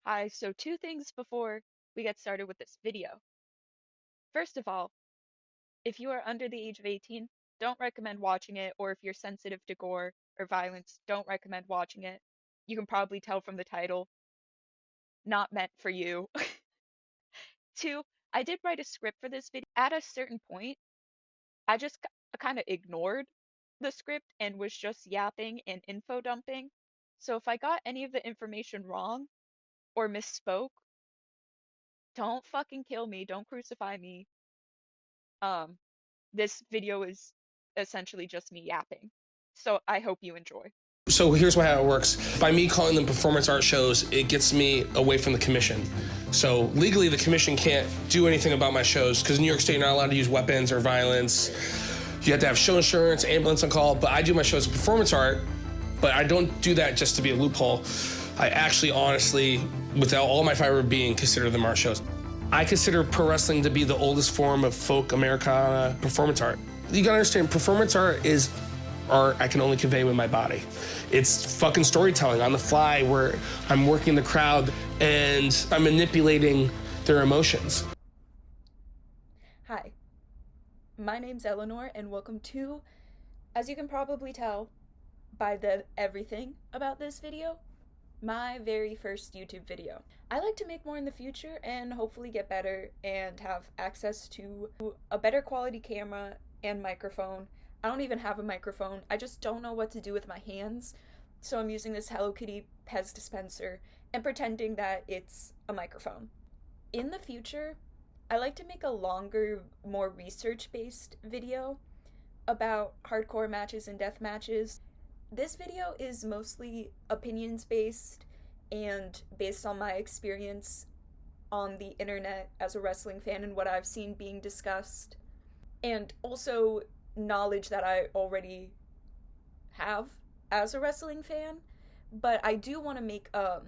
Hi, so two things before we get started with this video. First of all, if you are under the age of 18, don't recommend watching it, or if you're sensitive to gore or violence, don't recommend watching it. You can probably tell from the title, not meant for you. Two, I did write a script for this video. At a certain point, I just kind of ignored the script and was just yapping and info dumping. So if I got any of the information wrong or misspoke, don't fucking kill me, don't crucify me. Um, this video is essentially just me yapping. So I hope you enjoy. So here's how it works. By me calling them performance art shows, it gets me away from the commission. So legally, the commission can't do anything about my shows because in New York State, you're not allowed to use weapons or violence. You have to have show insurance, ambulance on call, but I do my shows as performance art, but I don't do that just to be a loophole. I actually, honestly, without all my fiber being, consider them art shows. I consider pro wrestling to be the oldest form of folk Americana performance art. You gotta understand, performance art is art I can only convey with my body. It's fucking storytelling on the fly where I'm working the crowd and I'm manipulating their emotions. Hi, my name's Eleanor, and welcome to, as you can probably tell by the everything about this video, my very first YouTube video. I like to make more in the future and hopefully get better and have access to a better quality camera and microphone. I don't even have a microphone. I just don't know what to do with my hands, so I'm using this Hello Kitty Pez dispenser and pretending that it's a microphone. In the future, I like to make a longer, more research-based video about hardcore matches and death matches. This video is mostly opinions-based and based on my experience on the internet as a wrestling fan and what I've seen being discussed, and also knowledge that I already have as a wrestling fan. But I do want to make a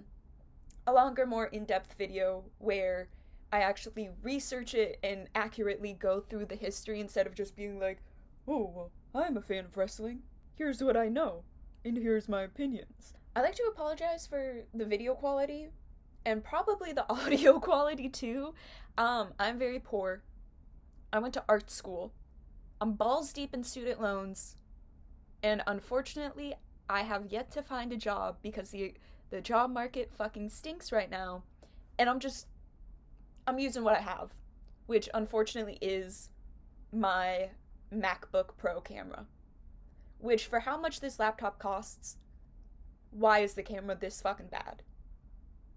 longer, more in-depth video where I actually research it and accurately go through the history instead of just being like, oh, well, I'm a fan of wrestling. Here's what I know, and here's my opinions. I like to apologize for the video quality and probably the audio quality too. I'm very poor. I went to art school. I'm balls deep in student loans, and unfortunately, I have yet to find a job because the job market fucking stinks right now, and I'm using what I have, which unfortunately is my MacBook Pro camera. Which, for how much this laptop costs, why is the camera this fucking bad?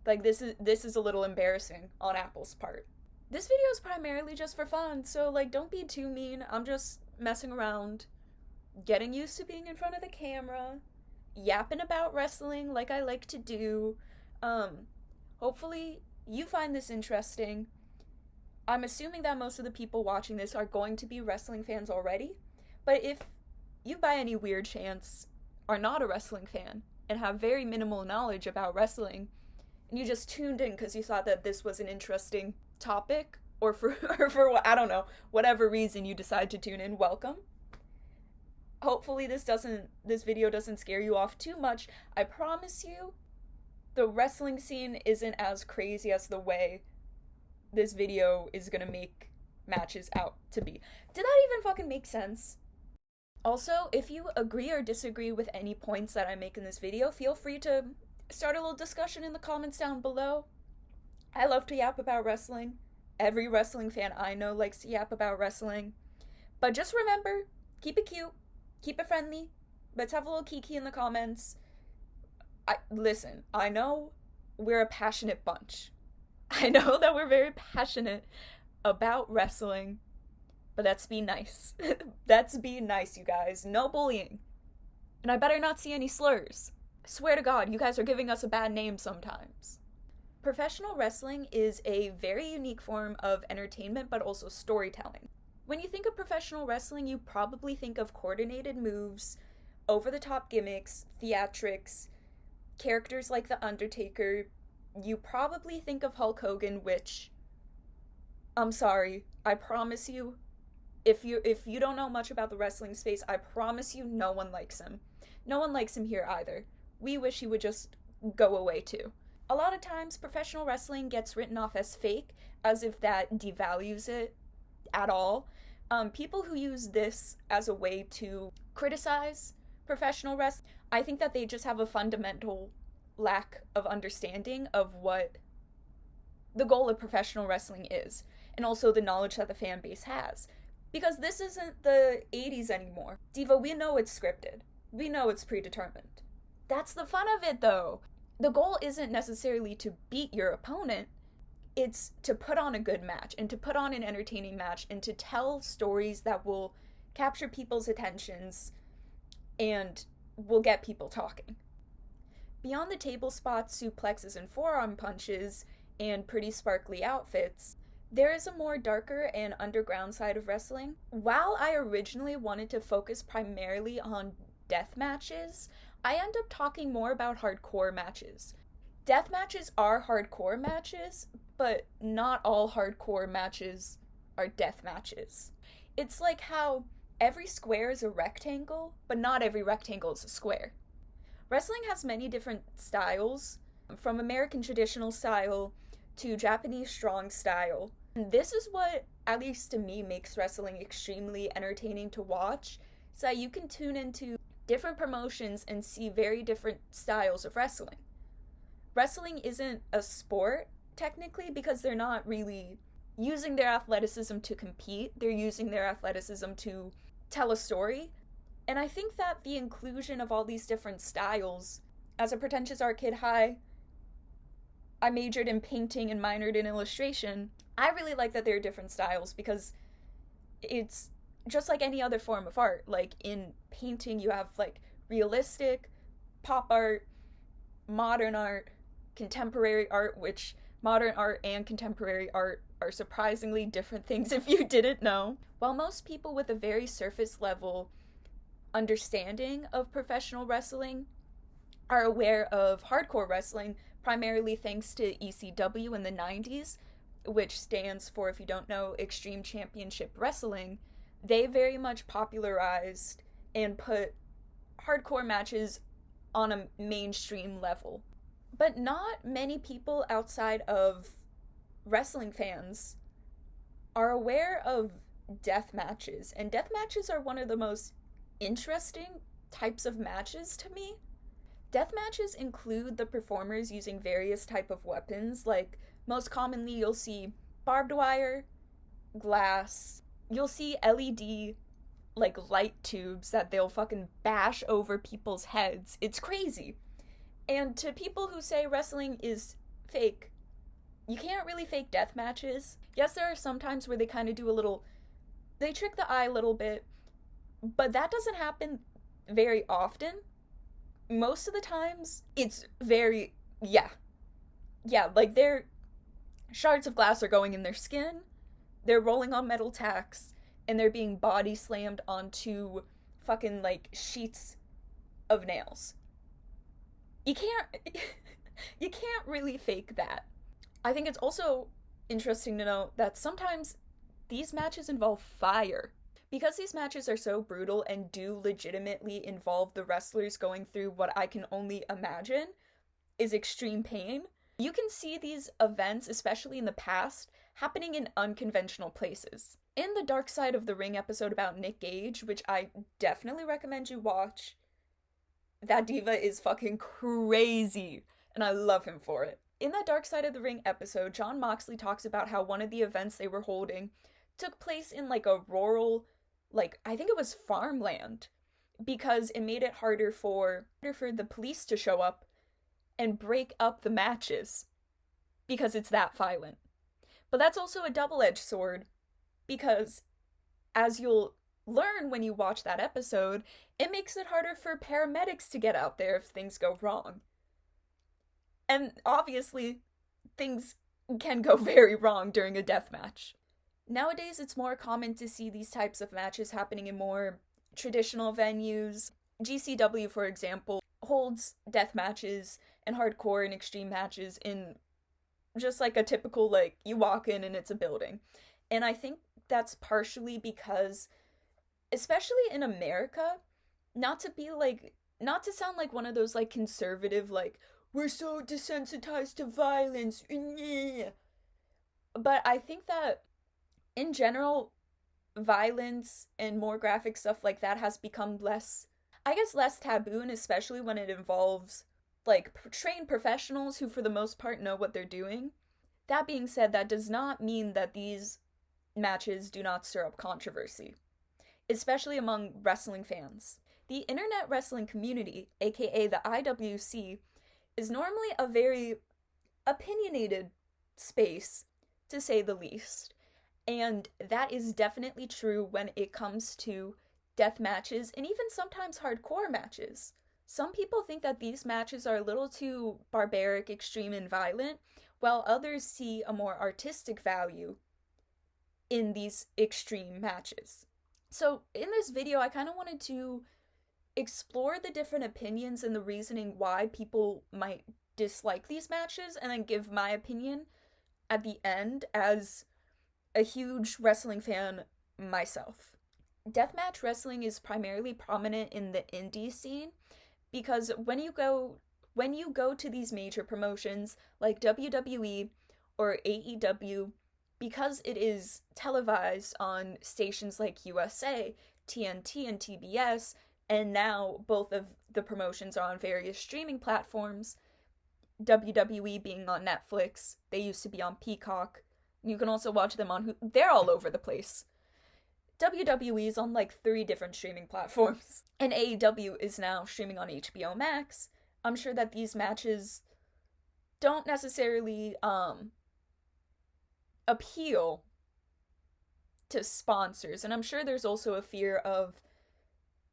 Like, this is a little embarrassing on Apple's part. This video is primarily just for fun, so, like, don't be too mean. I'm just messing around, getting used to being in front of the camera, yapping about wrestling like I like to do. Hopefully you find this interesting. I'm assuming that most of the people watching this are going to be wrestling fans already, but if you by any weird chance are not a wrestling fan and have very minimal knowledge about wrestling, and you just tuned in because you thought that this was an interesting topic, or for I don't know, whatever reason you decide to tune in, welcome. Hopefully this video doesn't scare you off too much. I promise you, the wrestling scene isn't as crazy as the way this video is gonna make matches out to be. Did that even fucking make sense? Also, if you agree or disagree with any points that I make in this video, feel free to start a little discussion in the comments down below. I love to yap about wrestling. Every wrestling fan I know likes to yap about wrestling. But just remember, keep it cute, keep it friendly. Let's have a little kiki in the comments. Listen, I know we're a passionate bunch. I know that we're very passionate about wrestling, but let's be nice. Let's be nice, you guys. No bullying. And I better not see any slurs. I swear to God, you guys are giving us a bad name sometimes. Professional wrestling is a very unique form of entertainment, but also storytelling. When you think of professional wrestling, you probably think of coordinated moves, over-the-top gimmicks, theatrics, characters like The Undertaker. You probably think of Hulk Hogan, which, I'm sorry, I promise you, if you don't know much about the wrestling space, I promise you no one likes him. No one likes him here either. We wish he would just go away too. A lot of times, professional wrestling gets written off as fake, as if that devalues it at all. People who use this as a way to criticize professional wrestling, I think that they just have a fundamental lack of understanding of what the goal of professional wrestling is, and also the knowledge that the fan base has. Because this isn't the 80s anymore. Diva, we know it's scripted. We know it's predetermined. That's the fun of it, though. The goal isn't necessarily to beat your opponent, it's to put on a good match, and to put on an entertaining match, and to tell stories that will capture people's attentions and will get people talking. Beyond the table spots, suplexes, and forearm punches, and pretty sparkly outfits, there is a more darker and underground side of wrestling. While I originally wanted to focus primarily on death matches, I end up talking more about hardcore matches. Death matches are hardcore matches, but not all hardcore matches are death matches. It's like how every square is a rectangle, but not every rectangle is a square. Wrestling has many different styles, from American traditional style to Japanese strong style. And this is what, at least to me, makes wrestling extremely entertaining to watch, so that you can tune into different promotions and see very different styles of wrestling. Wrestling isn't a sport, technically, because they're not really using their athleticism to compete, they're using their athleticism to tell a story. And I think that the inclusion of all these different styles, as a pretentious art kid, I majored in painting and minored in illustration. I really like that there are different styles because it's just like any other form of art. Like in painting, you have like realistic, pop art, modern art, contemporary art, which modern art and contemporary art are surprisingly different things if you didn't know. While most people with a very surface level understanding of professional wrestling are aware of hardcore wrestling, primarily thanks to ECW in the 90s, which stands for, if you don't know, Extreme Championship Wrestling, they very much popularized and put hardcore matches on a mainstream level. But not many people outside of wrestling fans are aware of death matches, and death matches are one of the most interesting types of matches to me. Death matches include the performers using various type of weapons, like most commonly you'll see barbed wire, glass, you'll see LED like light tubes that they'll fucking bash over people's heads. It's crazy. And to people who say wrestling is fake, you can't really fake death matches. Yes, there are some times where they kind of do they trick the eye a little bit, but that doesn't happen very often. Most of the times, it's very, yeah, like shards of glass are going in their skin, they're rolling on metal tacks, and they're being body slammed onto fucking, like, sheets of nails. You can't really fake that. I think it's also interesting to note that sometimes these matches involve fire. Because these matches are so brutal and do legitimately involve the wrestlers going through what I can only imagine is extreme pain, you can see these events, especially in the past, happening in unconventional places. In the Dark Side of the Ring episode about Nick Gage, which I definitely recommend you watch, that diva is fucking crazy, and I love him for it. In that Dark Side of the Ring episode, John Moxley talks about how one of the events they were holding took place in like a rural, like, I think it was farmland, because it made it harder for the police to show up and break up the matches, because it's that violent. But that's also a double-edged sword, because as you'll learn when you watch that episode, it makes it harder for paramedics to get out there if things go wrong. And obviously, things can go very wrong during a death match. Nowadays, it's more common to see these types of matches happening in more traditional venues. GCW, for example, holds death matches and hardcore and extreme matches in just like a typical, like, you walk in and it's a building. And I think that's partially because, especially in America, not to sound like one of those, like, conservative, like, we're so desensitized to violence. But I think that in general, violence and more graphic stuff like that has become less, I guess, less taboo, and especially when it involves like trained professionals who for the most part know what they're doing. That being said, that does not mean that these matches do not stir up controversy, especially among wrestling fans. The internet wrestling community, aka the IWC, is normally a very opinionated space, to say the least. And that is definitely true when it comes to death matches and even sometimes hardcore matches. Some people think that these matches are a little too barbaric, extreme, and violent, while others see a more artistic value in these extreme matches. So, in this video, I kind of wanted to explore the different opinions and the reasoning why people might dislike these matches, and then give my opinion at the end as a huge wrestling fan myself. Deathmatch wrestling is primarily prominent in the indie scene because when you go to these major promotions like WWE or AEW, because it is televised on stations like USA, TNT, and TBS, and now both of the promotions are on various streaming platforms, WWE being on Netflix, they used to be on Peacock. You can also watch them on they're all over the place. WWE is on like 3 different streaming platforms, and AEW is now streaming on HBO Max. I'm sure that these matches don't necessarily appeal to sponsors, and I'm sure there's also a fear of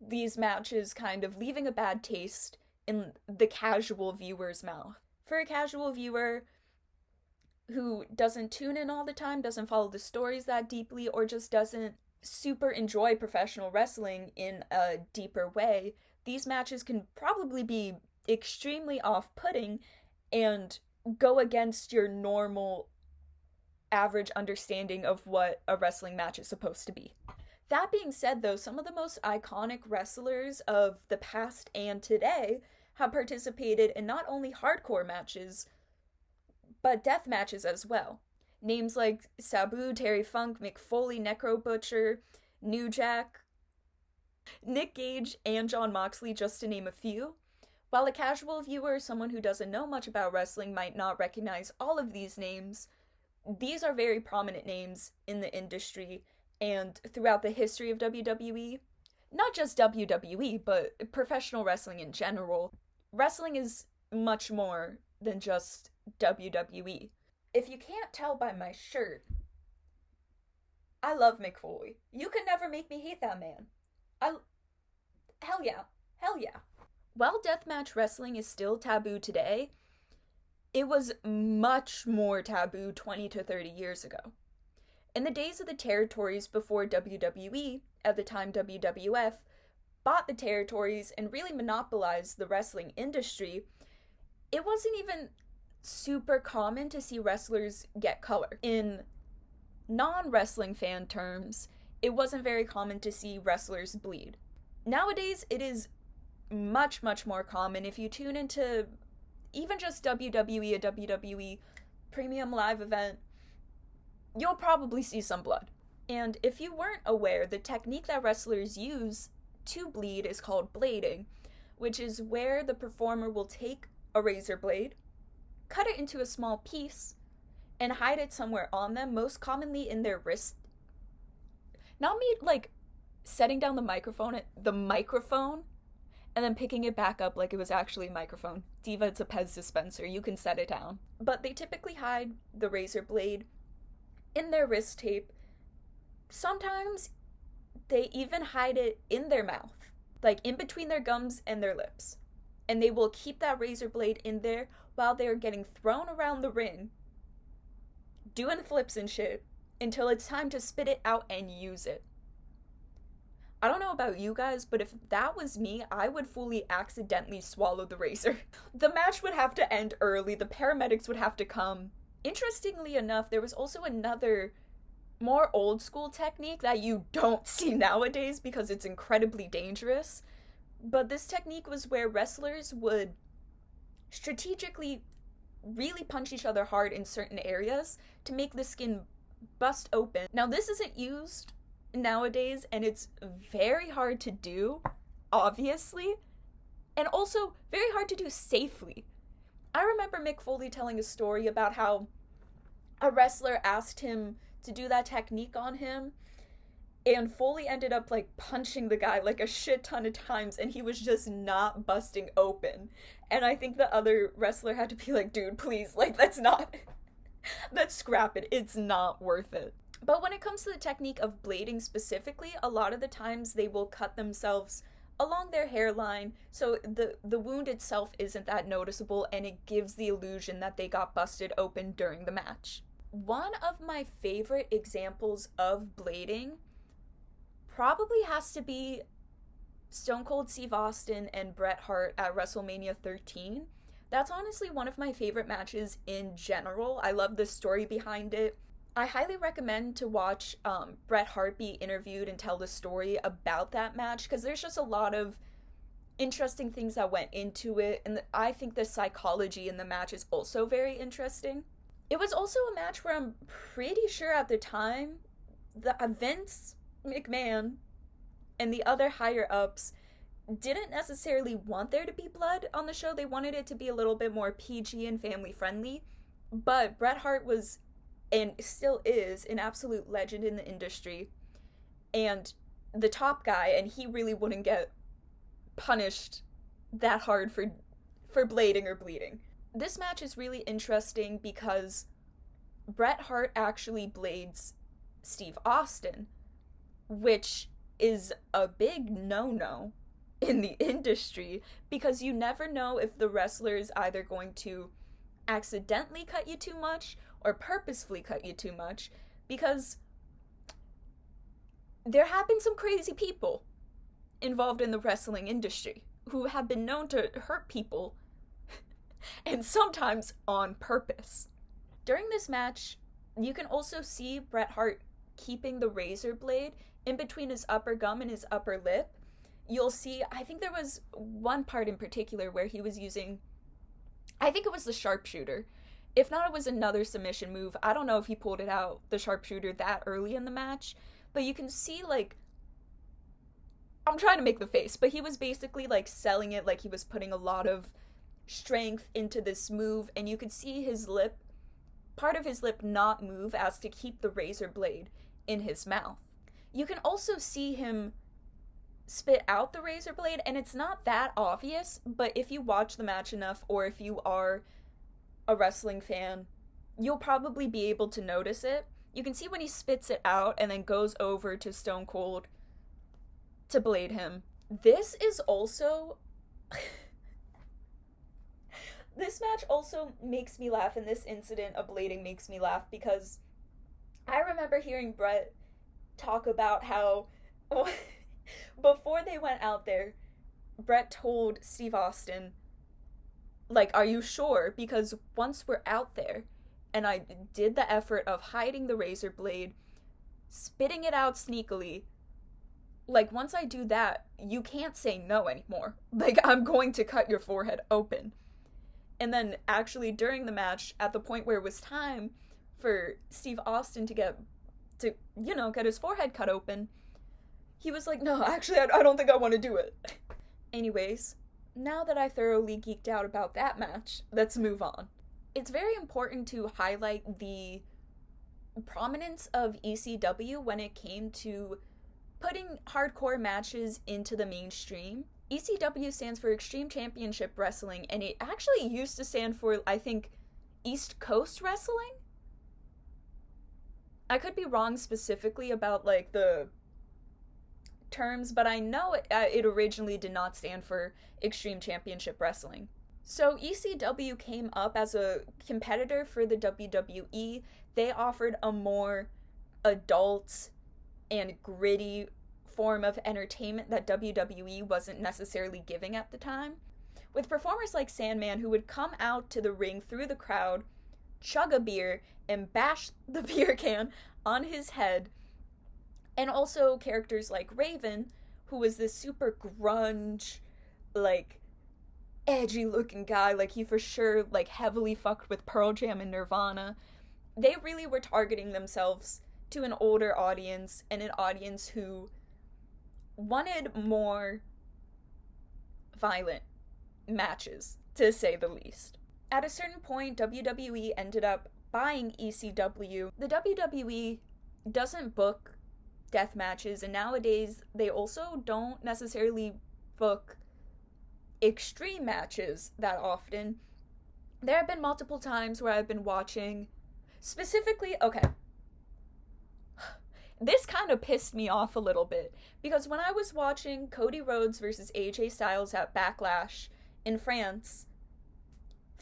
these matches kind of leaving a bad taste in the casual viewer's mouth. For a casual viewer who doesn't tune in all the time, doesn't follow the stories that deeply, or just doesn't super enjoy professional wrestling in a deeper way, these matches can probably be extremely off-putting and go against your normal average understanding of what a wrestling match is supposed to be. That being said, though, some of the most iconic wrestlers of the past and today have participated in not only hardcore matches, but death matches as well. Names like Sabu, Terry Funk, Mick Foley, Necro Butcher, New Jack, Nick Gage, and John Moxley, just to name a few. While a casual viewer, someone who doesn't know much about wrestling, might not recognize all of these names, these are very prominent names in the industry and throughout the history of WWE. Not just WWE, but professional wrestling in general. Wrestling is much more than just WWE. If you can't tell by my shirt, I love Mick Foley. You could never make me hate that man. Hell yeah. Hell yeah. While deathmatch wrestling is still taboo today, it was much more taboo 20 to 30 years ago. In the days of the territories before WWE, at the time WWF, bought the territories and really monopolized the wrestling industry, it wasn't even super common to see wrestlers get color. In non-wrestling fan terms, it wasn't very common to see wrestlers bleed. Nowadays, it is much, much more common. If you tune into even just WWE, a WWE premium live event, you'll probably see some blood. And if you weren't aware, the technique that wrestlers use to bleed is called blading, which is where the performer will take a razor blade, cut it into a small piece, and hide it somewhere on them, most commonly in their wrist. Not me, like, setting down the microphone, and then picking it back up like it was actually a microphone. Diva, it's a Pez dispenser, you can set it down. But they typically hide the razor blade in their wrist tape. Sometimes they even hide it in their mouth, like in between their gums and their lips. And they will keep that razor blade in there while they're getting thrown around the ring, doing flips and shit, until it's time to spit it out and use it. I don't know about you guys, but if that was me, I would fully accidentally swallow the razor. The match would have to end early, the paramedics would have to come. Interestingly enough, there was also another more old school technique that you don't see nowadays because it's incredibly dangerous. But this technique was where wrestlers would strategically really punch each other hard in certain areas to make the skin bust open. Now, this isn't used nowadays, and it's very hard to do, obviously, and also very hard to do safely. I remember Mick Foley telling a story about how a wrestler asked him to do that technique on him, and Foley ended up like punching the guy like a shit ton of times, and he was just not busting open. And I think the other wrestler had to be like, dude, please, like, let's scrap it. It's not worth it. But when it comes to the technique of blading specifically, a lot of the times they will cut themselves along their hairline, so the wound itself isn't that noticeable, and it gives the illusion that they got busted open during the match. One of my favorite examples of blading probably has to be Stone Cold Steve Austin and Bret Hart at WrestleMania 13. That's honestly one of my favorite matches in general. I love the story behind it. I highly recommend to watch Bret Hart be interviewed and tell the story about that match, because there's just a lot of interesting things that went into it, and I think the psychology in the match is also very interesting. It was also a match where I'm pretty sure at the time, Vince McMahon and the other higher ups didn't necessarily want there to be blood on the show. They wanted it to be a little bit more PG and family friendly. But Bret Hart was, and still is, an absolute legend in the industry, and the top guy, and he really wouldn't get punished that hard for blading or bleeding. This match is really interesting because Bret Hart actually blades Steve Austin, which is a big no-no in the industry, because you never know if the wrestler is either going to accidentally cut you too much or purposefully cut you too much, because there have been some crazy people involved in the wrestling industry who have been known to hurt people and sometimes on purpose. During this match, you can also see Bret Hart keeping the razor blade in between his upper gum and his upper lip. You'll see, I think there was one part in particular where he was using, I think it was the sharpshooter. If not, it was another submission move. I don't know if he pulled it out, the sharpshooter, that early in the match, but you can see, like, I'm trying to make the face, but he was basically, like, selling it like he was putting a lot of strength into this move, and you could see his lip, part of his lip, not move as to keep the razor blade in his mouth. You can also see him spit out the razor blade, and it's not that obvious, but if you watch the match enough, or if you are a wrestling fan, you'll probably be able to notice it. You can see when he spits it out and then goes over to Stone Cold to blade him. This is also this match also makes me laugh, and this incident of blading makes me laugh, because I remember hearing Bret talk about how before they went out there, Bret told Steve Austin, like, are you sure? Because once we're out there, and I did the effort of hiding the razor blade, spitting it out sneakily, like, once I do that, you can't say no anymore. Like, I'm going to cut your forehead open. And then, actually, during the match, at the point where it was time for Steve Austin to get his forehead cut open, he was like, no, actually, I don't think I want to do it. Anyways, now that I thoroughly geeked out about that match, let's move on. It's very important to highlight the prominence of ECW when it came to putting hardcore matches into the mainstream. ECW stands for Extreme Championship Wrestling, and it actually used to stand for, I think, East Coast Wrestling? I could be wrong specifically about, like, the terms, but I know it originally did not stand for Extreme Championship Wrestling. So ECW came up as a competitor for the WWE. They offered a more adult and gritty form of entertainment that WWE wasn't necessarily giving at the time, with performers like Sandman, who would come out to the ring through the crowd, chug a beer, and bash the beer can on his head, and also characters like Raven, who was this super grunge, like, edgy looking guy, like he for sure like heavily fucked with Pearl Jam and Nirvana. They really were targeting themselves to an older audience and an audience who wanted more violent matches, to say the least. At a certain point, WWE ended up buying ECW. The WWE doesn't book death matches, and nowadays they also don't necessarily book extreme matches that often. There have been multiple times where I've been watching, specifically, okay, this kind of pissed me off a little bit, because when I was watching Cody Rhodes versus AJ Styles at Backlash in France,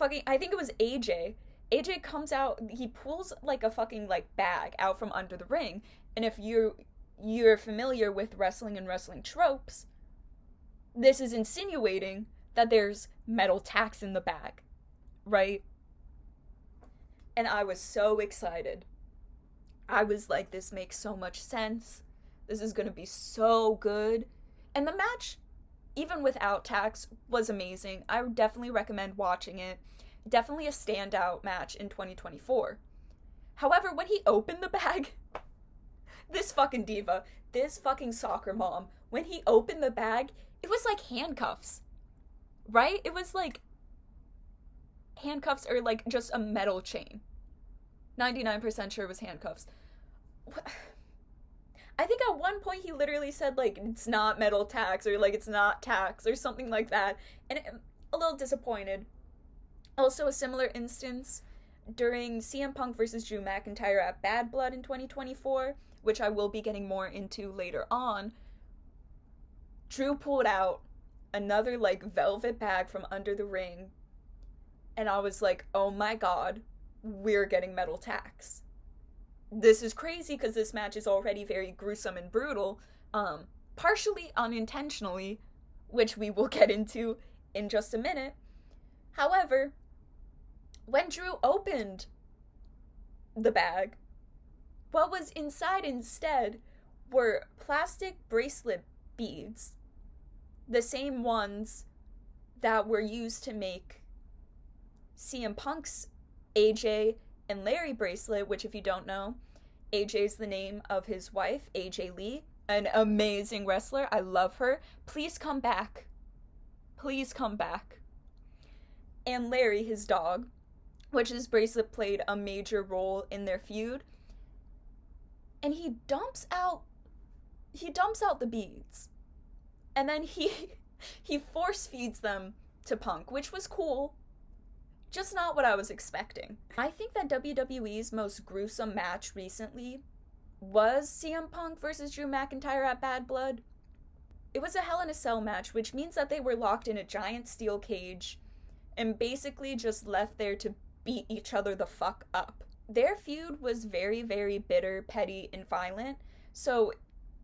I think it was AJ comes out, he pulls like a fucking like bag out from under the ring, and if you're familiar with wrestling and wrestling tropes, this is insinuating that there's metal tacks in the bag, right? And I was so excited. I was like, this makes so much sense. This is gonna be so good. And the match, even without tacks, was amazing. I would definitely recommend watching it. Definitely a standout match in 2024. However, when he opened the bag, this fucking diva, this fucking soccer mom, when he opened the bag, it was like handcuffs, right? It was like handcuffs or like just a metal chain. 99% sure it was handcuffs. I think at one point he literally said like it's not metal tacks or like it's not tacks or something like that, and a little disappointed. Also, a similar instance during CM Punk versus Drew McIntyre at Bad Blood in 2024, which I will be getting more into later on. Drew pulled out another like velvet bag from under the ring, and I was like, oh my god, we're getting metal tacks. This is crazy because this match is already very gruesome and brutal, partially unintentionally, which we will get into in just a minute. However, when Drew opened the bag, what was inside instead were plastic bracelet beads, the same ones that were used to make CM Punk's AJ and Larry bracelet, which, if you don't know, AJ's the name of his wife, AJ Lee, an amazing wrestler. I love her. Please come back. Please come back. And Larry, his dog, which his bracelet played a major role in their feud. And he dumps out the beads. And then he force feeds them to Punk, which was cool. Just not what I was expecting. I think that WWE's most gruesome match recently was CM Punk versus Drew McIntyre at Bad Blood. It was a Hell in a Cell match, which means that they were locked in a giant steel cage and basically just left there to beat each other the fuck up. Their feud was very, very bitter, petty, and violent, so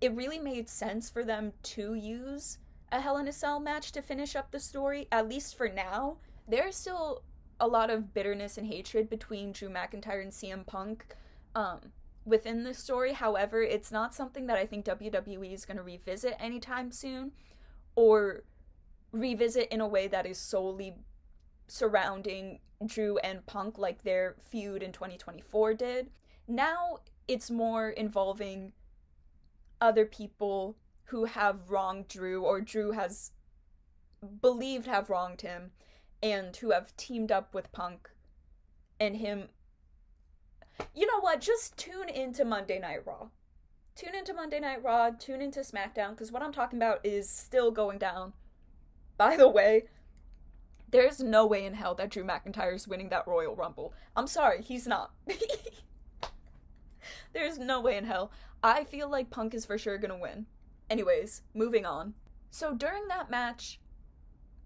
it really made sense for them to use a Hell in a Cell match to finish up the story, at least for now. There's still a lot of bitterness and hatred between Drew McIntyre and CM Punk within the story. However, it's not something that I think WWE is going to revisit anytime soon, or revisit in a way that is solely surrounding Drew and Punk like their feud in 2024 did. Now it's more involving other people who have wronged Drew, or Drew has believed have wronged him, and who have teamed up with Punk and him. You know what? Just tune into Monday Night Raw. Tune into Monday Night Raw, tune into SmackDown, because what I'm talking about is still going down. By the way, there's no way in hell that Drew McIntyre is winning that Royal Rumble. I'm sorry, he's not. There's no way in hell. I feel like Punk is for sure gonna win. Anyways, moving on. So during that match,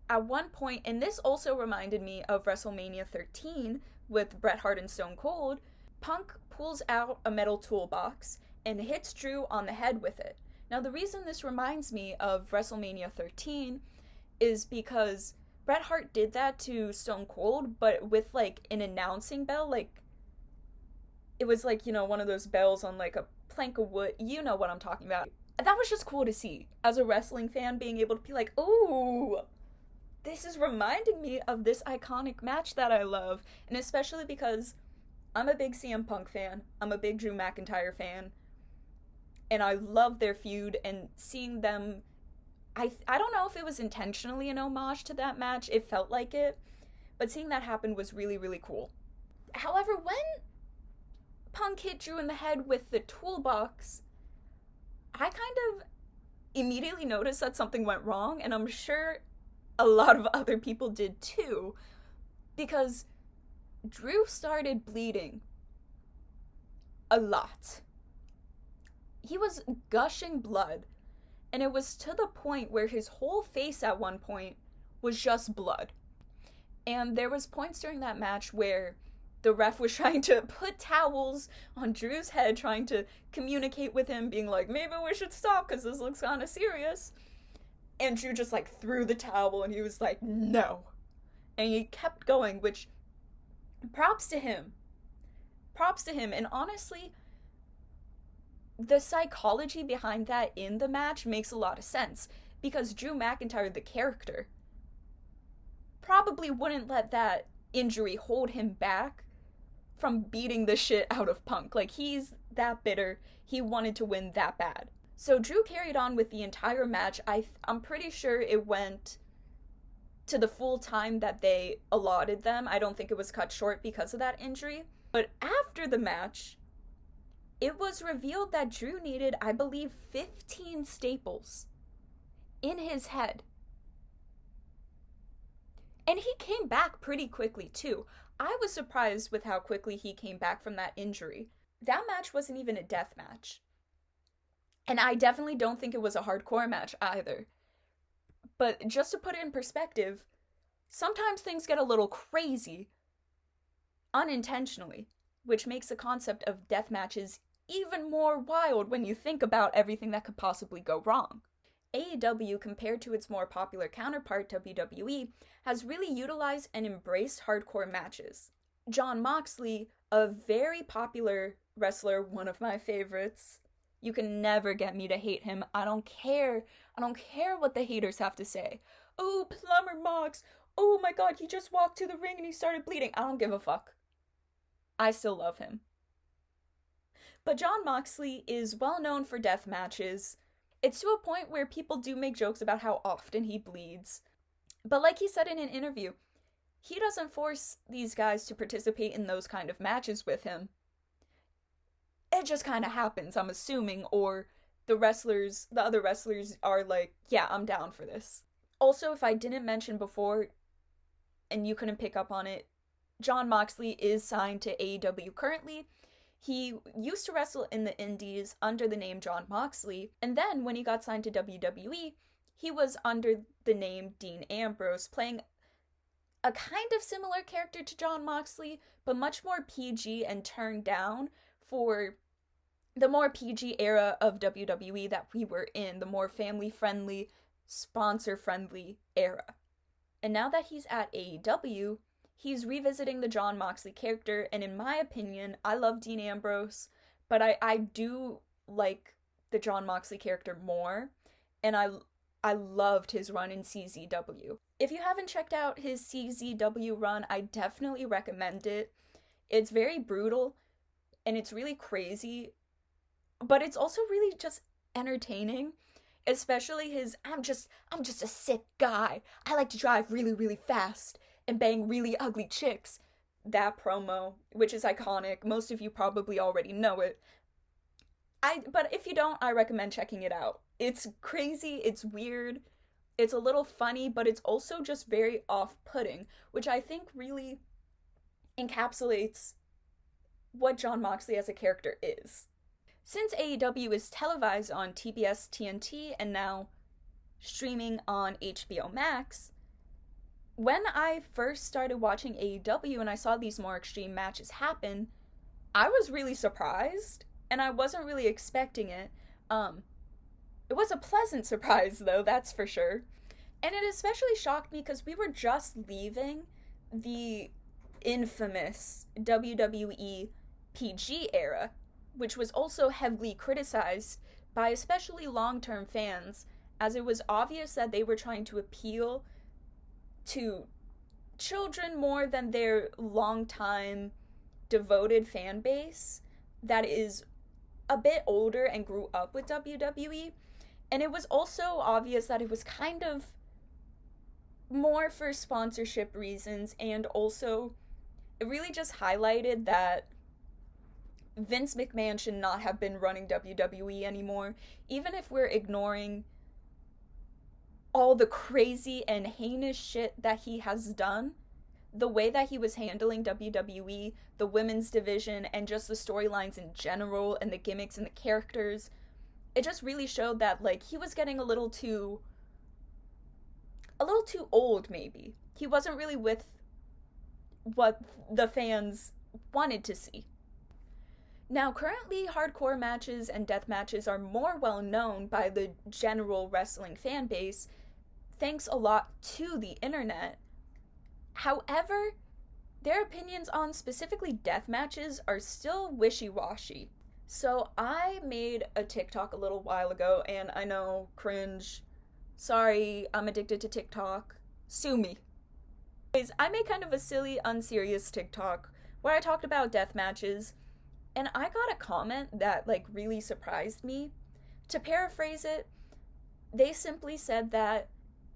at one point, and this also reminded me of WrestleMania 13 with Bret Hart and Stone Cold, Punk pulls out a metal toolbox and hits Drew on the head with it. Now, the reason this reminds me of WrestleMania 13 is because Bret Hart did that to Stone Cold, but with, like, an announcing bell. Like, it was like, you know, one of those bells on, like, a plank of wood. You know what I'm talking about. That was just cool to see. As a wrestling fan, being able to be like, ooh, this is reminding me of this iconic match that I love, and especially because I'm a big CM Punk fan, I'm a big Drew McIntyre fan, and I love their feud, and seeing them, I don't know if it was intentionally an homage to that match, it felt like it, but seeing that happen was really, really cool. However, when Punk hit Drew in the head with the toolbox, I kind of immediately noticed that something went wrong, and I'm sure a lot of other people did too, because Drew started bleeding a lot. He was gushing blood, and it was to the point where his whole face at one point was just blood. And there was points during that match where the ref was trying to put towels on Drew's head, trying to communicate with him, being like, maybe we should stop because this looks kind of serious. And Drew just like threw the towel and he was like, no. And he kept going, which props to him. Props to him. And honestly, the psychology behind that in the match makes a lot of sense, because Drew McIntyre, the character, probably wouldn't let that injury hold him back from beating the shit out of Punk. Like, he's that bitter. He wanted to win that bad. So Drew carried on with the entire match. I'm pretty sure it went to the full time that they allotted them. I don't think it was cut short because of that injury. But after the match, it was revealed that Drew needed, I believe, 15 staples in his head. And he came back pretty quickly, too. I was surprised with how quickly he came back from that injury. That match wasn't even a death match. And I definitely don't think it was a hardcore match either. But just to put it in perspective, sometimes things get a little crazy unintentionally, which makes the concept of death matches even more wild when you think about everything that could possibly go wrong. AEW, compared to its more popular counterpart WWE, has really utilized and embraced hardcore matches. John Moxley, a very popular wrestler, one of my favorites. You can never get me to hate him. I don't care. I don't care what the haters have to say. Oh, Plumber Mox. Oh my god, he just walked to the ring and he started bleeding. I don't give a fuck. I still love him. But John Moxley is well known for death matches. It's to a point where people do make jokes about how often he bleeds. But like he said in an interview, he doesn't force these guys to participate in those kind of matches with him. It just kind of happens, I'm assuming, or the other wrestlers are like, yeah, I'm down for this. Also, if I didn't mention before, and you couldn't pick up on it, John Moxley is signed to AEW currently. He used to wrestle in the Indies under the name John Moxley, and then when he got signed to WWE, he was under the name Dean Ambrose, playing a kind of similar character to John Moxley, but much more PG and turned down for the more PG era of WWE that we were in, the more family-friendly, sponsor-friendly era. And now that he's at AEW, he's revisiting the John Moxley character, and in my opinion, I love Dean Ambrose, but I do like the John Moxley character more, and I loved his run in CZW. If you haven't checked out his CZW run, I definitely recommend it. It's very brutal, and it's really crazy, but it's also really just entertaining. Especially his, I'm just a sick guy. I like to drive really, really fast and bang really ugly chicks. That promo, which is iconic. Most of you probably already know it. But if you don't, I recommend checking it out. It's crazy, it's weird, it's a little funny, but it's also just very off-putting, which I think really encapsulates what John Moxley as a character is. Since AEW is televised on TBS TNT and now streaming on HBO Max, when I first started watching AEW and I saw these more extreme matches happen, I was really surprised, and I wasn't really expecting it. It was a pleasant surprise, though, that's for sure. And it especially shocked me because we were just leaving the infamous WWE PG era, which was also heavily criticized by especially long-term fans, as it was obvious that they were trying to appeal to children more than their longtime devoted fan base that is a bit older and grew up with WWE. And it was also obvious that it was kind of more for sponsorship reasons, and also it really just highlighted that Vince McMahon should not have been running WWE anymore, even if we're ignoring all the crazy and heinous shit that he has done. The way that he was handling WWE, the women's division, and just the storylines in general, and the gimmicks and the characters, it just really showed that, like, he was getting a little too old, maybe. He wasn't really with what the fans wanted to see. Now, currently, hardcore matches and death matches are more well known by the general wrestling fan base, thanks a lot to the internet. However, their opinions on specifically death matches are still wishy-washy. So I made a TikTok a little while ago, and I know, cringe. Sorry, I'm addicted to TikTok. Sue me. Anyways, I made kind of a silly, unserious TikTok where I talked about death matches, and I got a comment that, like, really surprised me. To paraphrase it, they simply said that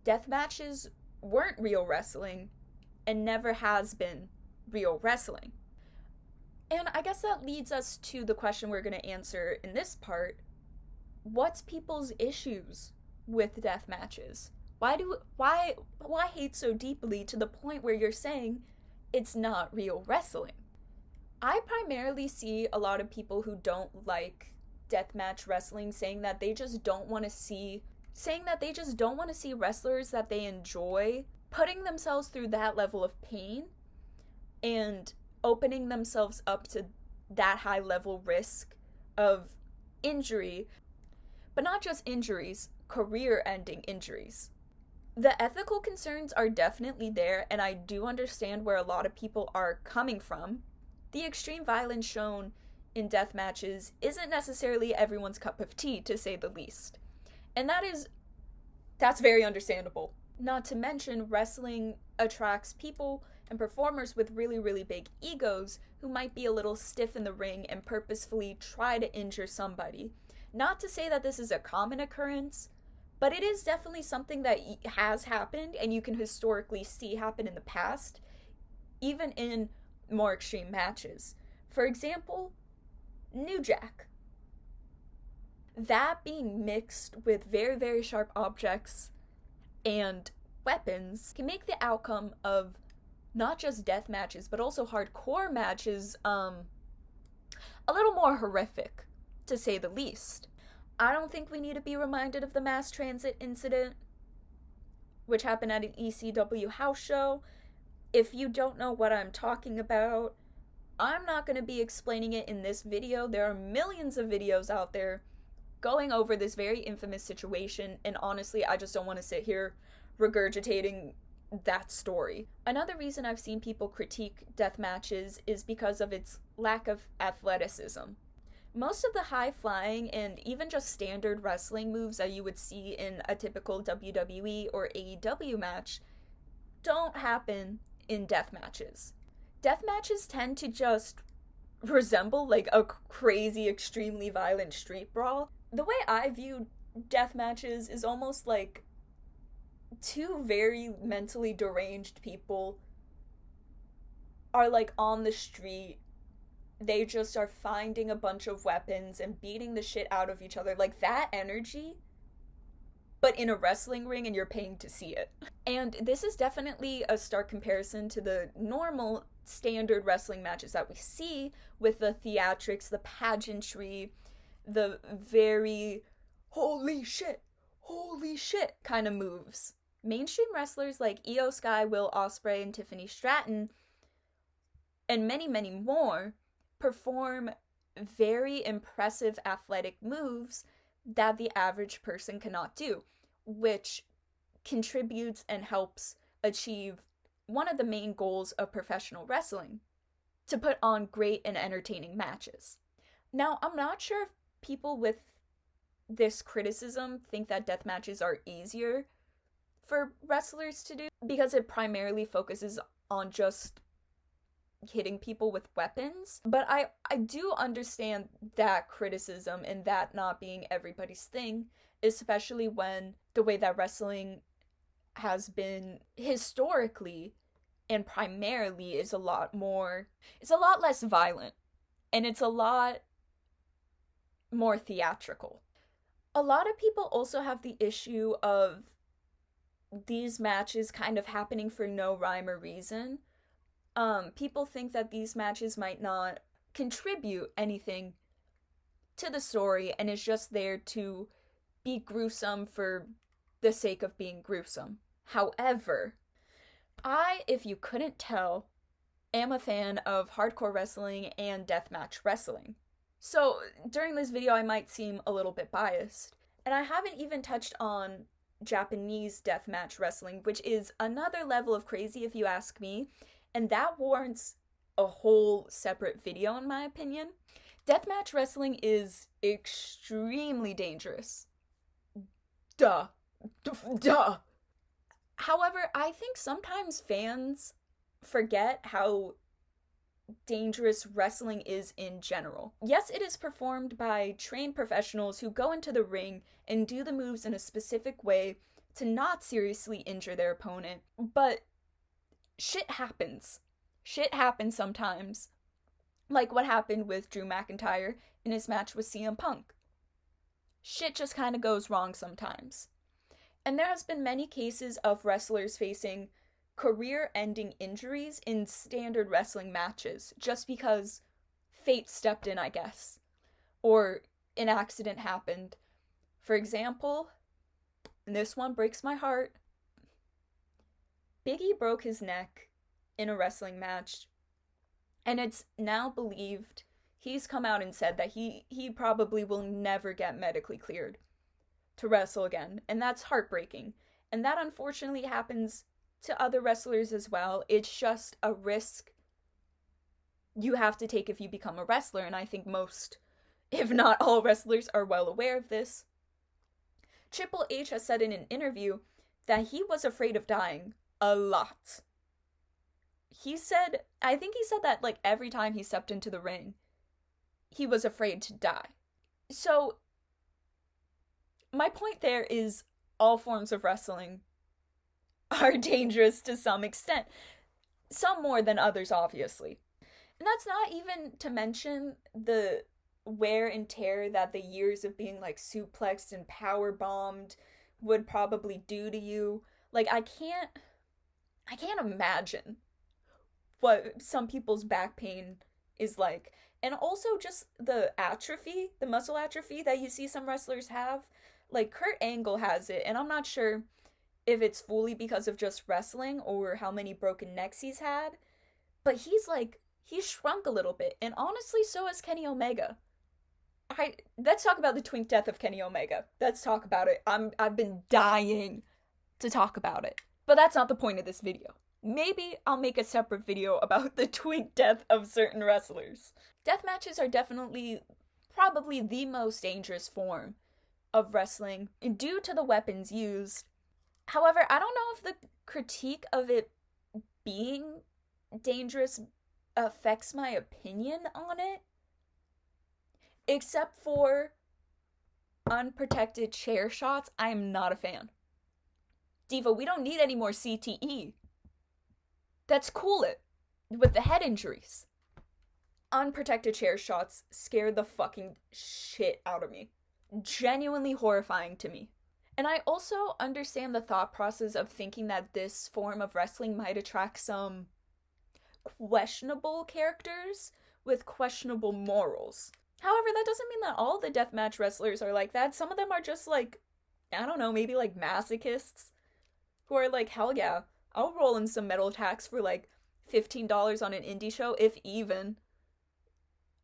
death matches weren't real wrestling and never has been real wrestling. And I guess that leads us to the question we're going to answer in this part. What's people's issues with death matches? Why hate so deeply to the point where you're saying it's not real wrestling? I primarily see a lot of people who don't like deathmatch wrestling saying that they just don't want to see wrestlers that they enjoy putting themselves through that level of pain and opening themselves up to that high level risk of injury, but not just injuries, career-ending injuries. The ethical concerns are definitely there, and I do understand where a lot of people are coming from. The extreme violence shown in death matches isn't necessarily everyone's cup of tea, to say the least. And that's very understandable. Not to mention, wrestling attracts people and performers with really, really big egos who might be a little stiff in the ring and purposefully try to injure somebody. Not to say that this is a common occurrence, but it is definitely something that has happened and you can historically see happen in the past, even in more extreme matches. For example, New Jack. That being mixed with very, very sharp objects and weapons can make the outcome of not just death matches, but also hardcore matches, a little more horrific, to say the least. I don't think we need to be reminded of the mass transit incident, which happened at an ECW house show. If you don't know what I'm talking about, I'm not going to be explaining it in this video. There are millions of videos out there going over this very infamous situation, and honestly, I just don't want to sit here regurgitating that story. Another reason I've seen people critique death matches is because of its lack of athleticism. Most of the high-flying and even just standard wrestling moves that you would see in a typical WWE or AEW match don't happen in death matches. Death matches tend to just resemble like a crazy, extremely violent street brawl. The way I view death matches is almost like two very mentally deranged people are like on the street. They just are finding a bunch of weapons and beating the shit out of each other. Like that energy, but in a wrestling ring, and you're paying to see it. And this is definitely a stark comparison to the normal standard wrestling matches that we see with the theatrics, the pageantry, the very holy shit kind of moves. Mainstream wrestlers like Io Sky, Will Ospreay, and Tiffany Stratton, and many, many more, perform very impressive athletic moves that the average person cannot do, which contributes and helps achieve one of the main goals of professional wrestling, to put on great and entertaining matches. Now, I'm not sure if people with this criticism think that death matches are easier for wrestlers to do. because it primarily focuses on just hitting people with weapons. But I do understand that criticism and that not being everybody's thing, especially when the way that wrestling has been historically and primarily is a lot less violent, and it's a lot more theatrical. A lot of people also have the issue of these matches kind of happening for no rhyme or reason. People think that these matches might not contribute anything to the story and is just there to be gruesome for the sake of being gruesome. However, if you couldn't tell, am a fan of hardcore wrestling and deathmatch wrestling. So during this video, I might seem a little bit biased. And I haven't even touched on Japanese deathmatch wrestling, which is another level of crazy if you ask me. And that warrants a whole separate video, in my opinion. Deathmatch wrestling is extremely dangerous. Duh. However, I think sometimes fans forget how dangerous wrestling is in general. Yes, it is performed by trained professionals who go into the ring and do the moves in a specific way to not seriously injure their opponent, but shit happens. Shit happens sometimes. Like what happened with Drew McIntyre in his match with CM Punk. Shit just kind of goes wrong sometimes. And there has been many cases of wrestlers facing career-ending injuries in standard wrestling matches just because fate stepped in, I guess, or an accident happened. For example, and this one breaks my heart, Big E broke his neck in a wrestling match, and it's now believed, he's come out and said that he probably will never get medically cleared to wrestle again, and that's heartbreaking. And that unfortunately happens to other wrestlers as well. It's just a risk you have to take if you become a wrestler, and I think most, if not all, wrestlers are well aware of this. Triple H has said in an interview that he was afraid of dying a lot. I think he said that like every time he stepped into the ring, he was afraid to die. So my point there is all forms of wrestling are dangerous to some extent. Some more than others, obviously. And that's not even to mention the wear and tear that the years of being like suplexed and power bombed would probably do to you. Like I can't imagine what some people's back pain is like. And also just the muscle atrophy that you see some wrestlers have. Like Kurt Angle has it, and I'm not sure if it's fully because of just wrestling or how many broken necks he's had, but he's shrunk a little bit, and honestly so has Kenny Omega. Let's talk about the twink death of Kenny Omega. Let's talk about it. I've been dying to talk about it. But that's not the point of this video. Maybe I'll make a separate video about the twink death of certain wrestlers. Death matches are definitely probably the most dangerous form of wrestling due to the weapons used. However, I don't know if the critique of it being dangerous affects my opinion on it. Except for unprotected chair shots, I am not a fan. Diva, we don't need any more CTE. Let's cool it with the head injuries. Unprotected chair shots scare the fucking shit out of me. Genuinely horrifying to me. And I also understand the thought process of thinking that this form of wrestling might attract some questionable characters with questionable morals. However, that doesn't mean that all the deathmatch wrestlers are like that. Some of them are just like, I don't know, maybe like masochists who are like, hell yeah, I'll roll in some metal attacks for like $15 on an indie show, if even.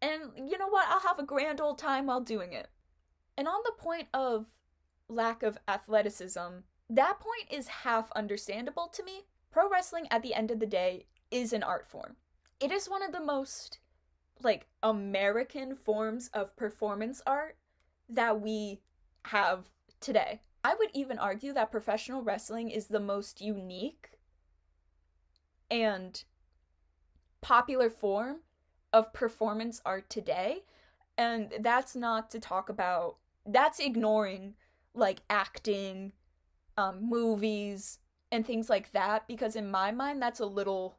And you know what? I'll have a grand old time while doing it. And on the point of lack of athleticism, that point is half understandable to me. Pro wrestling, at the end of the day, is an art form. It is one of the most, like, American forms of performance art that we have today. I would even argue that professional wrestling is the most unique and popular form of performance art today. And that's not to talk about, that's ignoring like acting, movies, and things like that, because in my mind that's a little,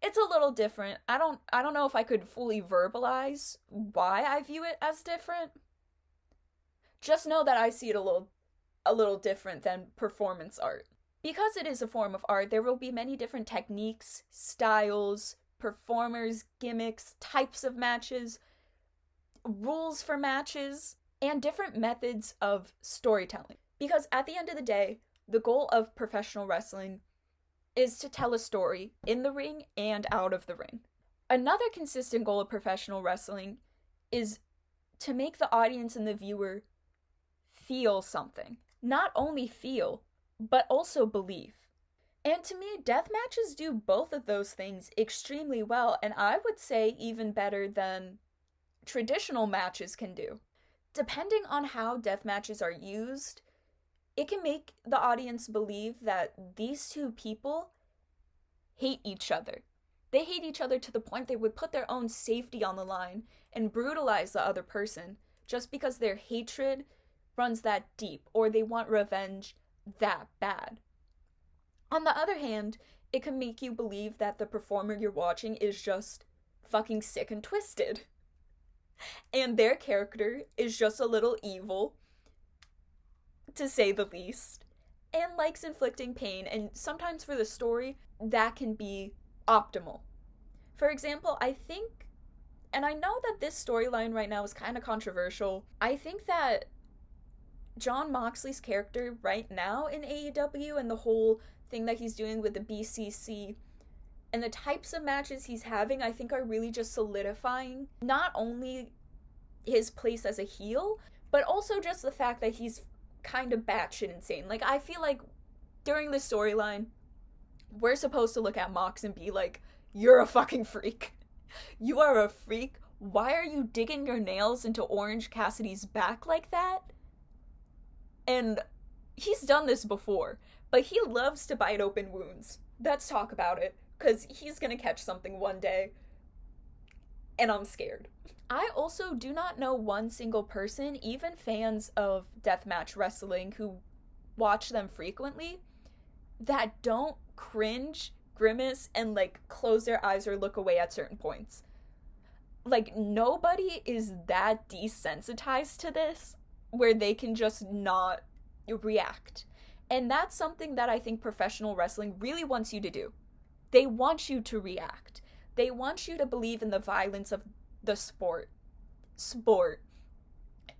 it's a little different. I don't know if I could fully verbalize why I view it as different. Just know that I see it a little different than performance art. Because it is a form of art, there will be many different techniques, styles, performers, gimmicks, types of matches, rules for matches, and different methods of storytelling. Because at the end of the day, the goal of professional wrestling is to tell a story in the ring and out of the ring. Another consistent goal of professional wrestling is to make the audience and the viewer feel something. Not only feel, but also believe. And to me, death matches do both of those things extremely well, and I would say even better than traditional matches can do. Depending on how death matches are used, it can make the audience believe that these two people hate each other. They hate each other to the point they would put their own safety on the line and brutalize the other person just because their hatred runs that deep or they want revenge that bad. On the other hand, it can make you believe that the performer you're watching is just fucking sick and twisted. And their character is just a little evil, to say the least, and likes inflicting pain, and sometimes for the story, that can be optimal. For example, I think, and I know that this storyline right now is kind of controversial, I think that John Moxley's character right now in AEW and the whole thing that he's doing with the BCC and the types of matches he's having, I think are really just solidifying not only his place as a heel, but also just the fact that he's kind of batshit insane. Like, I feel like during this storyline, we're supposed to look at Mox and be like, you're a fucking freak. You are a freak. Why are you digging your nails into Orange Cassidy's back like that? And he's done this before, but he loves to bite open wounds. Let's talk about it, because he's gonna catch something one day, and I'm scared. I also do not know one single person, even fans of deathmatch wrestling who watch them frequently, that don't cringe, grimace, and like close their eyes or look away at certain points. Like, nobody is that desensitized to this where they can just not react. And that's something that I think professional wrestling really wants you to do. They want you to react. They want you to believe in the violence of the sport.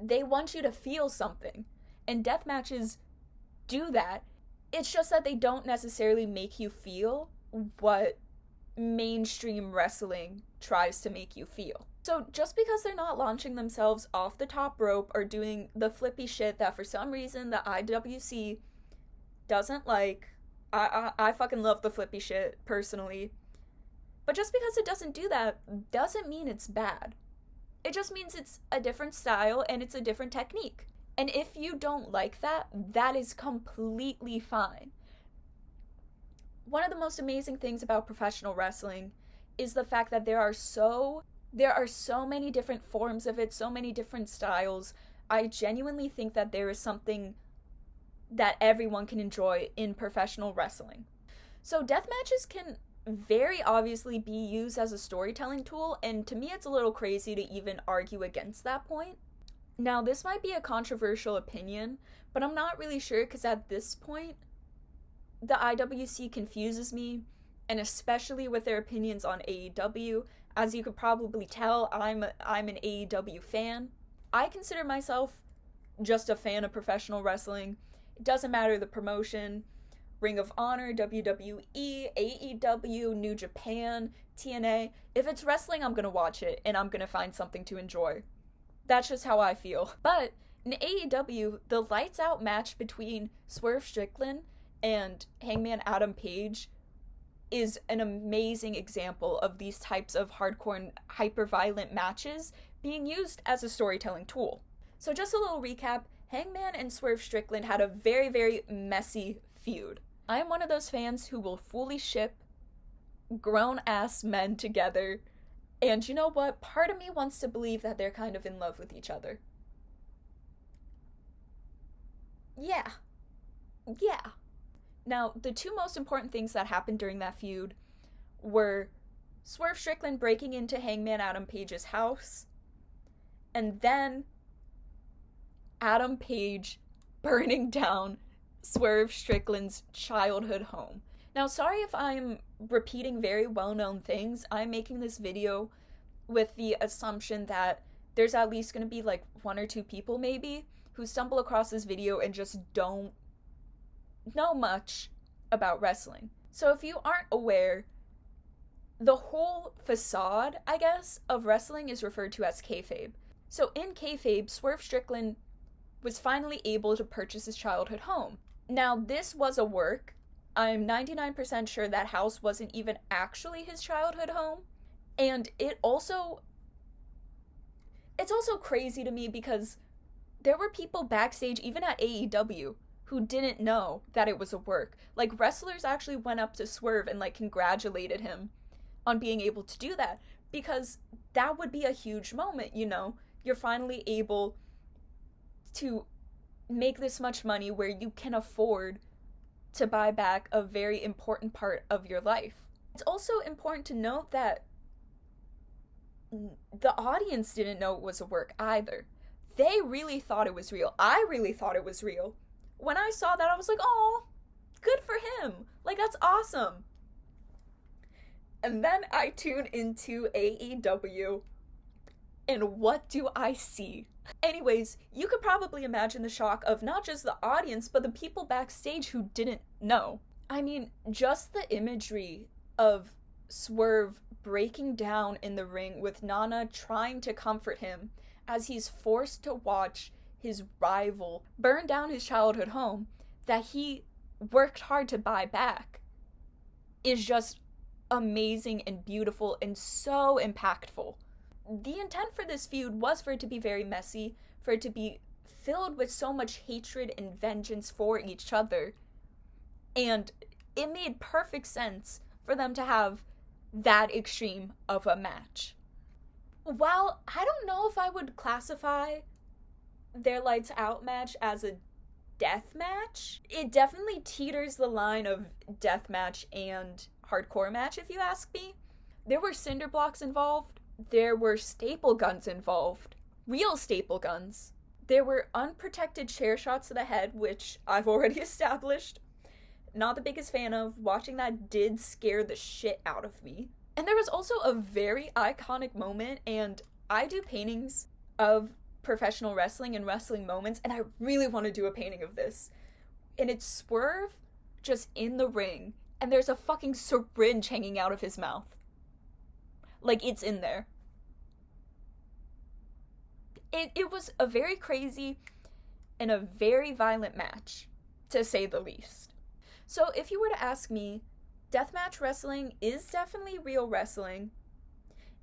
They want you to feel something. And death matches do that. It's just that they don't necessarily make you feel what mainstream wrestling tries to make you feel. So just because they're not launching themselves off the top rope or doing the flippy shit that for some reason the IWC doesn't like, I fucking love the flippy shit personally, but just because it doesn't do that doesn't mean it's bad. It just means it's a different style and it's a different technique. And if you don't like that, that is completely fine. One of the most amazing things about professional wrestling is the fact that there are so many different forms of it, so many different styles. I genuinely think that there is something that everyone can enjoy in professional wrestling. So death matches can very obviously be used as a storytelling tool, and to me it's a little crazy to even argue against that point. Now, this might be a controversial opinion, but I'm not really sure, because at this point, the IWC confuses me, and especially with their opinions on AEW. As you could probably tell, I'm an AEW fan. I consider myself just a fan of professional wrestling. It doesn't matter the promotion, Ring of Honor, WWE, AEW, New Japan, TNA. If it's wrestling, I'm gonna watch it, and I'm gonna find something to enjoy. That's just how I feel. But in AEW, the lights out match between Swerve Strickland and Hangman Adam Page is an amazing example of these types of hardcore and hyper-violent matches being used as a storytelling tool. So just a little recap, Hangman and Swerve Strickland had a very, very messy feud. I am one of those fans who will fully ship grown-ass men together. And you know what? Part of me wants to believe that they're kind of in love with each other. Yeah. Yeah. Now, the two most important things that happened during that feud were Swerve Strickland breaking into Hangman Adam Page's house, and then Adam Page burning down Swerve Strickland's childhood home. Now, sorry if I'm repeating very well-known things. I'm making this video with the assumption that there's at least going to be like one or two people maybe who stumble across this video and just don't know much about wrestling. So if you aren't aware, the whole facade, I guess, of wrestling is referred to as kayfabe. So in kayfabe, Swerve Strickland was finally able to purchase his childhood home. Now, this was a work. I'm 99% sure that house wasn't even actually his childhood home. And it's also crazy to me because there were people backstage, even at AEW, who didn't know that it was a work. Like, wrestlers actually went up to Swerve and, like, congratulated him on being able to do that, because that would be a huge moment, you know? You're finally able to make this much money where you can afford to buy back a very important part of your life. It's also important to note that the audience didn't know it was a work either. They really thought it was real. I really thought it was real. When I saw that, I was like, oh, good for him. Like, that's awesome. And then I tune into AEW, and what do I see? Anyways, you could probably imagine the shock of not just the audience, but the people backstage who didn't know. I mean, just the imagery of Swerve breaking down in the ring with Nana trying to comfort him as he's forced to watch his rival burn down his childhood home that he worked hard to buy back is just amazing and beautiful and so impactful. The intent for this feud was for it to be very messy, for it to be filled with so much hatred and vengeance for each other, and it made perfect sense for them to have that extreme of a match. While I don't know if I would classify their Lights Out match as a death match, it definitely teeters the line of death match and hardcore match, if you ask me. There were cinder blocks involved. There were staple guns involved. Real staple guns. There were unprotected chair shots to the head, which I've already established. Not the biggest fan of. Watching that did scare the shit out of me. And there was also a very iconic moment, and I do paintings of professional wrestling and wrestling moments, and I really want to do a painting of this. And it's Swerve just in the ring, and there's a fucking syringe hanging out of his mouth. Like, it's in there. It was a very crazy and a very violent match, to say the least. So if you were to ask me, deathmatch wrestling is definitely real wrestling,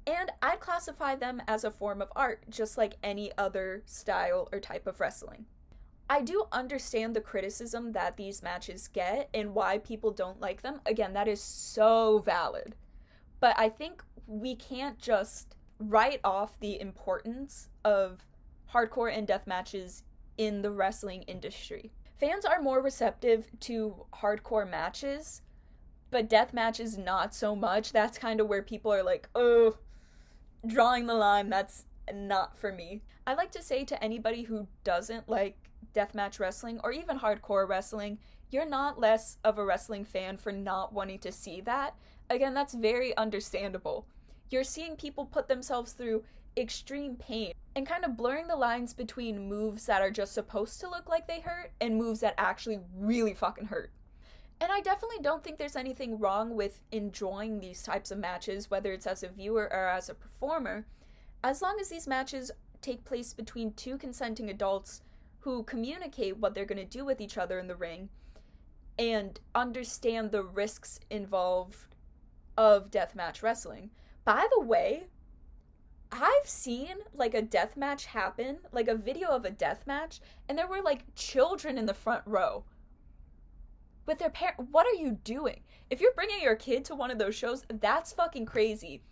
and I'd classify them as a form of art, just like any other style or type of wrestling. I do understand the criticism that these matches get and why people don't like them. Again, that is so valid. But I think we can't just write off the importance of hardcore and death matches in the wrestling industry. Fans are more receptive to hardcore matches, but death matches not so much. That's kind of where people are like, oh, drawing the line, that's not for me. I like to say to anybody who doesn't like deathmatch wrestling or even hardcore wrestling, you're not less of a wrestling fan for not wanting to see that. Again, that's very understandable. You're seeing people put themselves through extreme pain and kind of blurring the lines between moves that are just supposed to look like they hurt and moves that actually really fucking hurt. And I definitely don't think there's anything wrong with enjoying these types of matches, whether it's as a viewer or as a performer, as long as these matches take place between two consenting adults who communicate what they're going to do with each other in the ring and understand the risks involved of deathmatch wrestling. By the way, I've seen like a deathmatch happen, like a video of a deathmatch, and there were like children in the front row. with their parent. What are you doing? If you're bringing your kid to one of those shows, that's fucking crazy.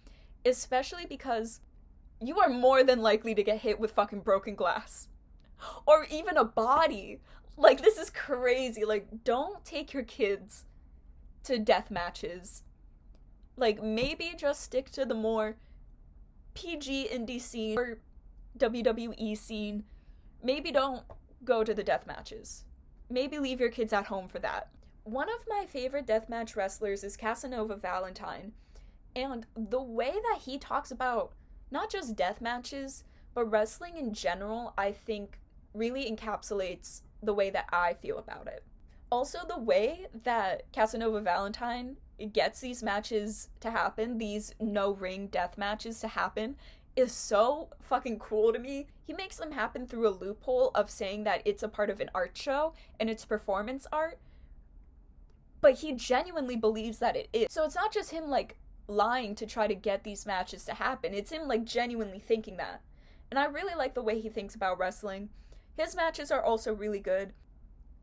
Especially because you are more than likely to get hit with fucking broken glass. Or even a body. Like, this is crazy. Like, don't take your kids to death matches. Like, maybe just stick to the more PG indie scene or WWE scene. Maybe don't go to the death matches. Maybe leave your kids at home for that. One of my favorite deathmatch wrestlers is Casanova Valentine, and the way that he talks about not just death matches, but wrestling in general, I think really encapsulates the way that I feel about it. Also, the way that Casanova Valentine gets these matches to happen, these no-ring death matches to happen, is so fucking cool to me. He makes them happen through a loophole of saying that it's a part of an art show and it's performance art, but he genuinely believes that it is. So it's not just him, like, lying to try to get these matches to happen. It's him, like, genuinely thinking that. And I really like the way he thinks about wrestling. His matches are also really good.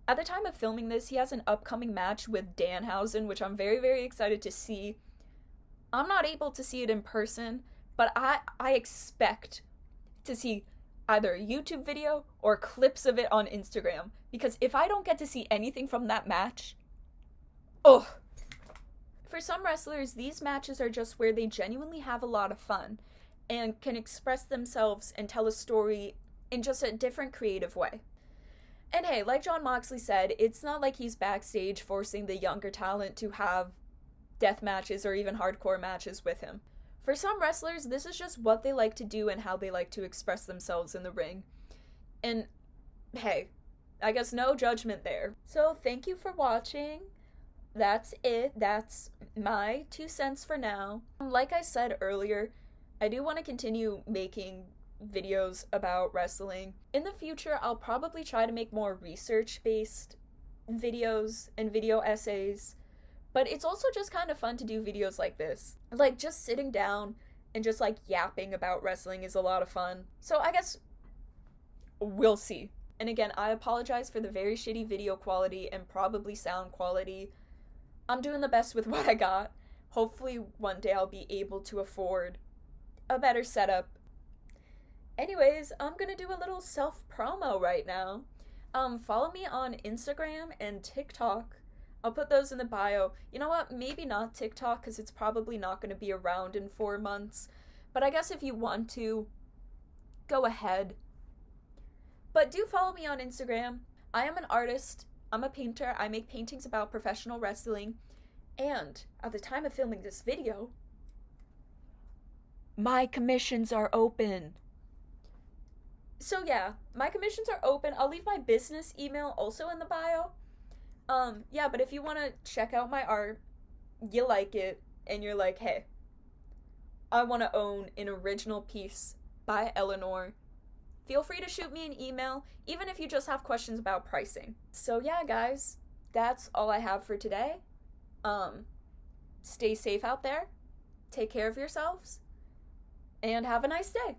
At the time of filming this, he has an upcoming match with Danhausen, which I'm very, very excited to see. I'm not able to see it in person, but I expect to see either a YouTube video or clips of it on Instagram. Because if I don't get to see anything from that match, ugh. For some wrestlers, these matches are just where they genuinely have a lot of fun and can express themselves and tell a story in just a different creative way. And hey, like John Moxley said, it's not like he's backstage forcing the younger talent to have death matches or even hardcore matches with him. For some wrestlers, this is just what they like to do and how they like to express themselves in the ring. And hey, I guess no judgment there. So thank you for watching. That's it. That's my 2 cents for now. Like I said earlier, I do want to continue making videos about wrestling. In the future, I'll probably try to make more research-based videos and video essays, but it's also just kind of fun to do videos like this. Like, just sitting down and just, like, yapping about wrestling is a lot of fun. So I guess we'll see. And again, I apologize for the very shitty video quality and probably sound quality. I'm doing the best with what I got. Hopefully one day I'll be able to afford a better setup. Anyways, I'm gonna do a little self-promo right now. Follow me on Instagram and TikTok. I'll put those in the bio. You know what? Maybe not TikTok, because it's probably not gonna be around in 4 months. But I guess if you want to, go ahead. But do follow me on Instagram. I am an artist. I'm a painter. I make paintings about professional wrestling. And at the time of filming this video, my commissions are open. So yeah, my commissions are open. I'll leave my business email also in the bio. Yeah, but if you want to check out my art, you like it, and you're like, hey, I want to own an original piece by Eleanor, feel free to shoot me an email, even if you just have questions about pricing. So yeah, guys, that's all I have for today. Stay safe out there, take care of yourselves, and have a nice day.